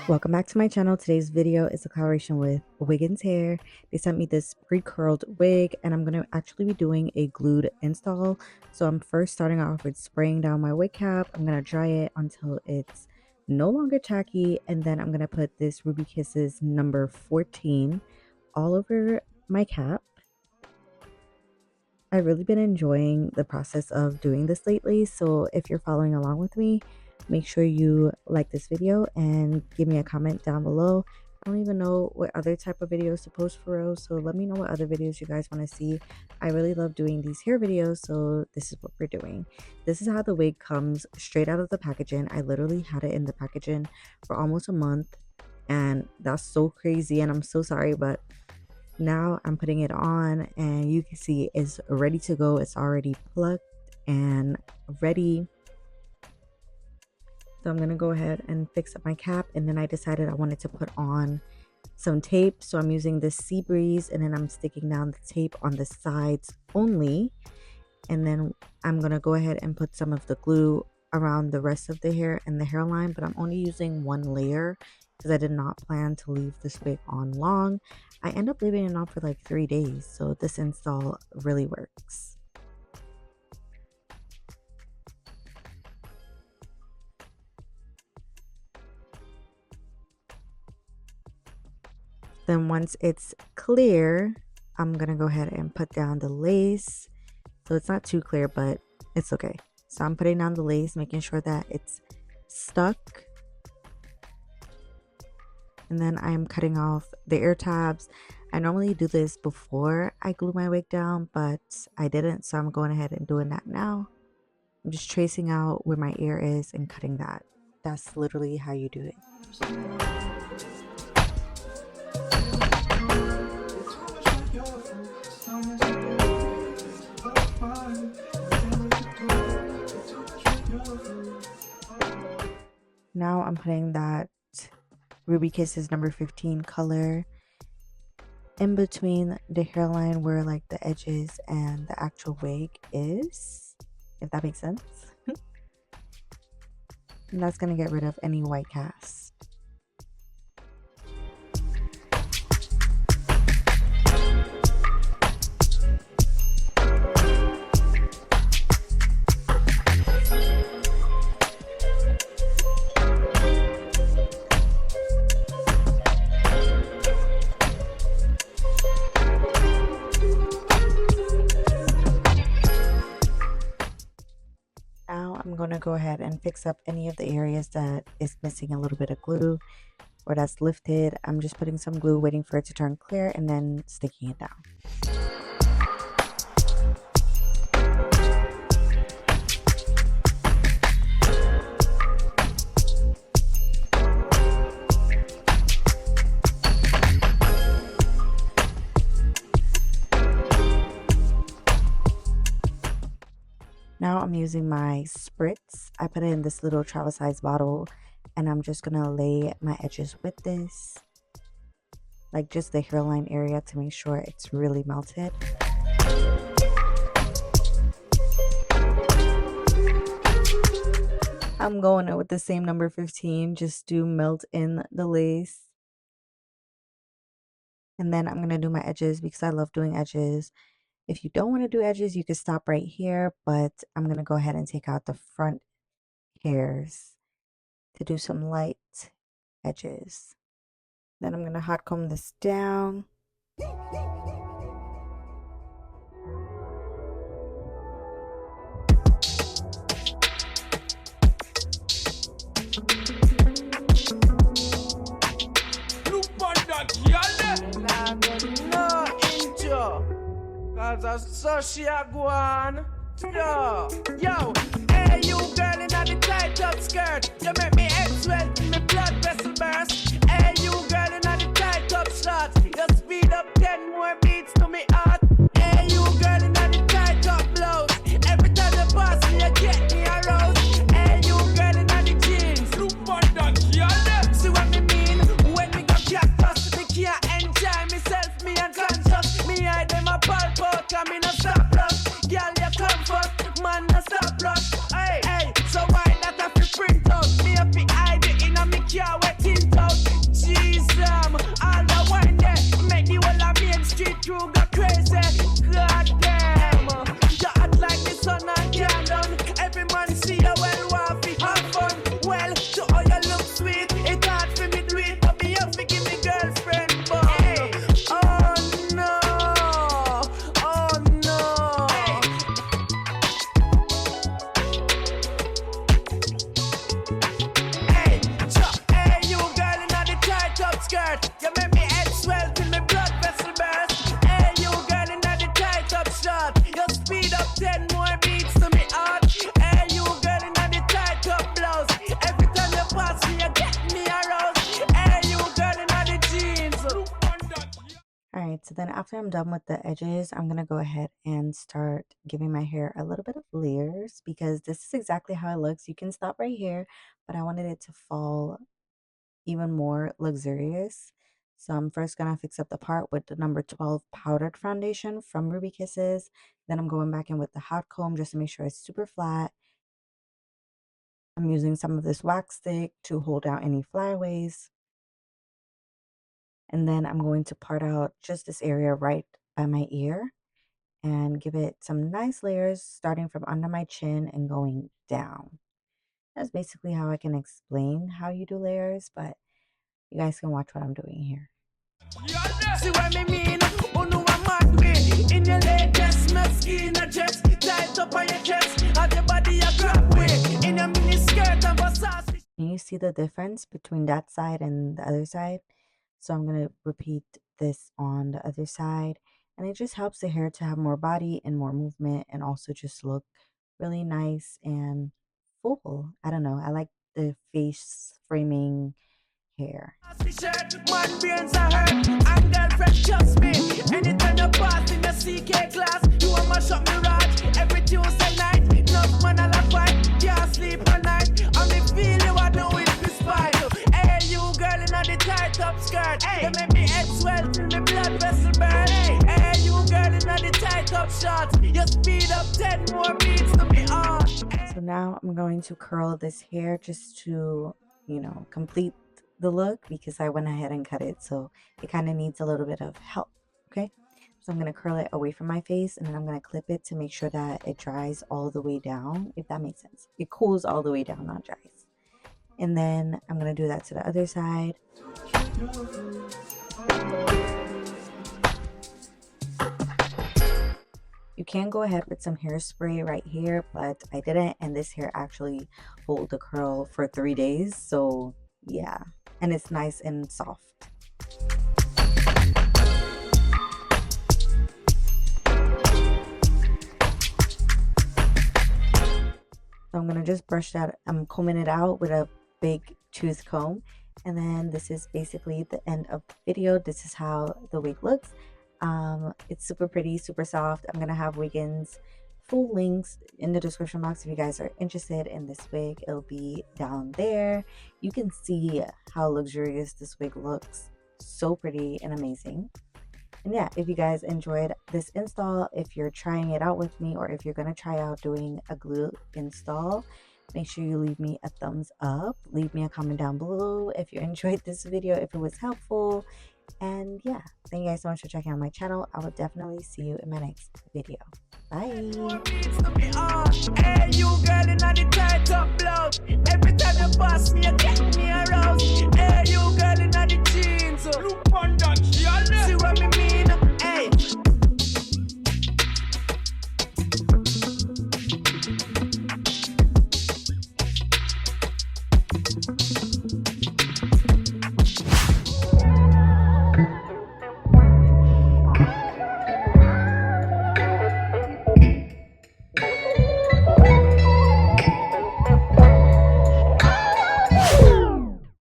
Welcome back to my channel. Today's video is a collaboration with Wiggins Hair. They sent me this pre-curled wig and I'm going to actually be doing a glued install. So I'm first starting off with spraying down my wig cap. I'm going to dry it until it's no longer tacky, and then I'm going to put this Ruby Kisses number 14 all over my cap. I've really been enjoying the process of doing this lately, so if you're following along with me, make sure you like this video and give me a comment down below. I don't even know what other type of videos to post for real, so let me know what other videos you guys want to see. I really love doing these hair videos, so this is what we're doing. This is how the wig comes straight out of the packaging. I literally had it in the packaging for almost a month, and that's so crazy, and I'm so sorry, but now I'm putting it on and you can see it's ready to go. It's already plucked and ready. So I'm gonna go ahead and fix up my cap, and then I decided I wanted to put on some tape, so I'm using this Sea Breeze, and then I'm sticking down the tape on the sides only, and then I'm gonna go ahead and put some of the glue around the rest of the hair and the hairline, but I'm only using one layer because I did not plan to leave this wig on long. I end up leaving it on for like 3 days, so this install really works. Then once it's clear, I'm gonna go ahead and put down the lace. So it's not too clear, but it's okay. So I'm putting down the lace, making sure that it's stuck. And then I'm cutting off the ear tabs. I normally do this before I glue my wig down, but I didn't, so I'm going ahead and doing that now. I'm just tracing out where my ear is and cutting that. That's literally how you do it. Now I'm putting that Ruby Kisses number 15 color in between the hairline where like the edges and the actual wig is, if that makes sense. And that's going to get rid of any white cast. Now I'm going to go ahead and fix up any of the areas that is missing a little bit of glue or that's lifted. I'm just putting some glue, waiting for it to turn clear, and then sticking it down. Now I'm using my spritz. I put it in this little travel size bottle, and I'm just gonna lay my edges with this, like just the hairline area, to make sure it's really melted. I'm going in with the same number 15 just to melt in the lace. And then I'm gonna do my edges because I love doing edges. If you don't want to do edges, you can stop right here, but I'm going to go ahead and take out the front hairs to do some light edges. Then I'm going to hot comb this down. Cause I saw she a go on. Yo, hey you girl in the tight up skirt. You make me head swell till my blood vessel burst. Hey you girl in the tight up shorts. You speed up 10 more beats to me heart. Hey you girl in the tight up blouse. Every time you pass me, you get me aroused. Hey you girl in the jeans. Look for that girl. See what me mean? When me go cactus, me can't enjoy myself. Me unconscious. Me hide them a pulp out. Come in a stop loss. Girl, you come first. Man, a stop loss. Hey, hey. So why not a flip Alright, so then after I'm done with the edges, I'm going to go ahead and start giving my hair a little bit of layers because this is exactly how it looks. You can stop right here, but I wanted it to fall even more luxurious. So I'm first going to fix up the part with the number 12 powdered foundation from Ruby Kisses. Then I'm going back in with the hot comb just to make sure it's super flat. I'm using some of this wax stick to hold out any flyaways. And then I'm going to part out just this area right by my ear and give it some nice layers starting from under my chin and going down. That's basically how I can explain how you do layers, but you guys can watch what I'm doing here. See what I mean? Oh no, I'm mad me. In your latest, my skin a dress, tight up on your chest, and your body a grab way. In your mini skirt and Versace. Can you see the difference between that side and the other side? So I'm going to repeat this on the other side. And it just helps the hair to have more body and more movement and also just look really nice and full. I don't know. I like the face framing hair. Man brains are hurt, and girlfriend trust me. Anytime you pass in the CK class, you want mash up me rod. Every Tuesday night, enough man I like fight. Can't sleep at night, and me feel you I know it's this fight. Hey, you girl in the tight up skirt, hey, you make me head swell till me blood vessel burn. Hey, you girl in the tight up shorts, you speed up 10 more beats to be on. So now I'm going to curl this hair just to, complete the look because I went ahead and cut it, so it kind of needs a little bit of help. Okay, so I'm going to curl it away from my face and then I'm going to clip it to make sure that it dries all the way down, if that makes sense. It cools all the way down, not dries. And then I'm going to do that to the other side. You can go ahead with some hairspray right here, but I didn't, and this hair actually hold the curl for 3 days, so yeah, and it's nice and soft. So I'm gonna just brush that. I'm combing it out with a big tooth comb, and then this is basically the end of the video. This is how the wig looks. It's super pretty, super soft. I'm gonna have Wiggins full links in the description box if you guys are interested in this wig. It'll be down there. You can see how luxurious this wig looks. So pretty and amazing. And yeah, if you guys enjoyed this install, if you're trying it out with me, or if you're gonna try out doing a glue install, make sure you leave me a thumbs up. Leave me a comment down below if you enjoyed this video, if it was helpful. And yeah, thank you guys so much for checking out my channel. I will definitely see you in my next video. Bye. Hey, you girl in the tight up blouse. Every time you pass me, you get